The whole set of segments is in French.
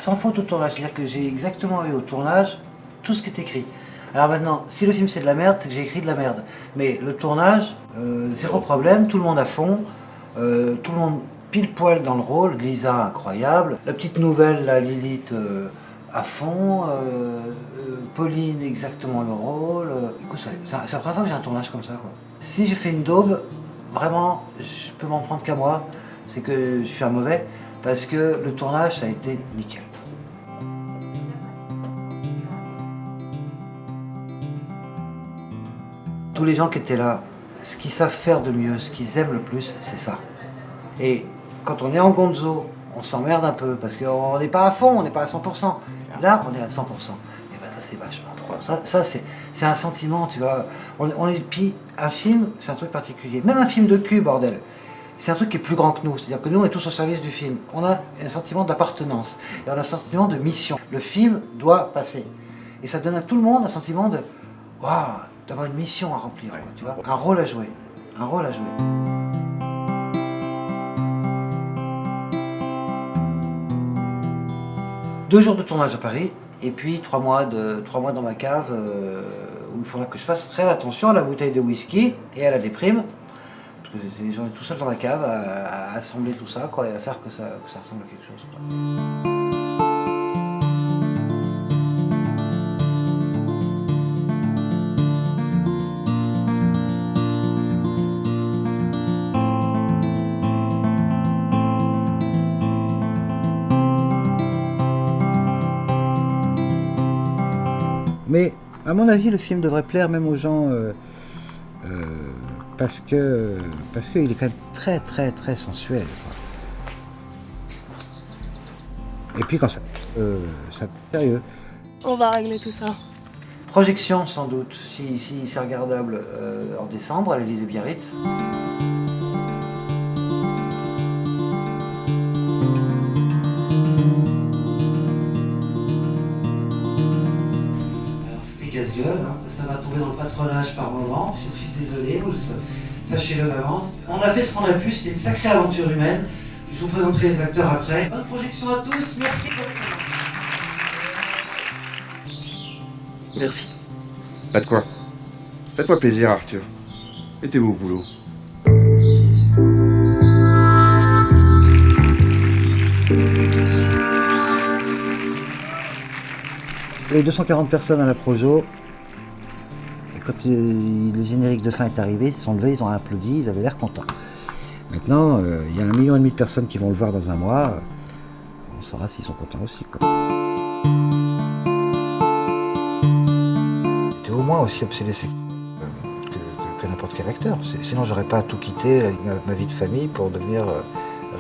sans faute au tournage. C'est-à-dire que j'ai exactement eu au tournage tout ce qui est écrit. Alors maintenant, si le film c'est de la merde, c'est que j'ai écrit de la merde. Mais le tournage, zéro problème, tout le monde à fond, tout le monde pile poil dans le rôle, Lisa incroyable, la petite nouvelle, la Lilith à fond, Pauline exactement le rôle. Écoute, c'est la première fois que j'ai un tournage comme ça, quoi. Si j'ai fait une daube, vraiment, je peux m'en prendre qu'à moi, c'est que je suis un mauvais, parce que le tournage, ça a été nickel. Tous les gens qui étaient là, ce qu'ils savent faire de mieux, ce qu'ils aiment le plus, c'est ça. Et quand on est en gonzo, on s'emmerde un peu, parce qu'on n'est pas à fond, on n'est pas à 100%. Là, on est à 100%. Et ben ça, c'est vachement drôle. Ça c'est un sentiment, tu vois. Puis un film, c'est un truc particulier. Même un film de cul, bordel. C'est un truc qui est plus grand que nous. C'est-à-dire que nous, on est tous au service du film. On a un sentiment d'appartenance. Et on a un sentiment de mission. Le film doit passer. Et ça donne à tout le monde un sentiment de... Waouh, d'avoir une mission à remplir, quoi, tu vois, un rôle à jouer, un rôle à jouer. Deux jours de tournage à Paris, et puis 3 mois dans ma cave, où il faudra que je fasse très attention à la bouteille de whisky et à la déprime, parce que j'en ai tout seul dans ma cave à assembler tout ça, quoi, et à faire que ça ressemble à quelque chose, quoi. Mais à mon avis, le film devrait plaire même aux gens parce qu'il est quand même très très très sensuel, quoi. Et puis quand ça sérieux. On va régler tout ça. Projection sans doute, si c'est regardable en décembre à l'Élysée-Biarritz. Casse-gueule, hein. Ça va tomber dans le patronage par moment, je suis désolé, sachez-le d'avance. On a fait ce qu'on a pu, c'était une sacrée aventure humaine. Je vous présenterai les acteurs après. Bonne projection à tous, merci pour votre attention. Merci. Pas de quoi. Faites-moi plaisir, Arthur. Mettez-vous au boulot. Il y avait 240 personnes à la Projo. Et quand le générique de fin est arrivé, ils se sont levés, ils ont applaudi, ils avaient l'air contents. Maintenant, il y a 1,5 million de personnes qui vont le voir dans un mois. On saura s'ils sont contents aussi, quoi. J'étais au moins aussi obsédé que n'importe quel acteur. Sinon, j'aurais pas tout quitté, ma vie de famille, pour devenir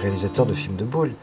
réalisateur de films de boules.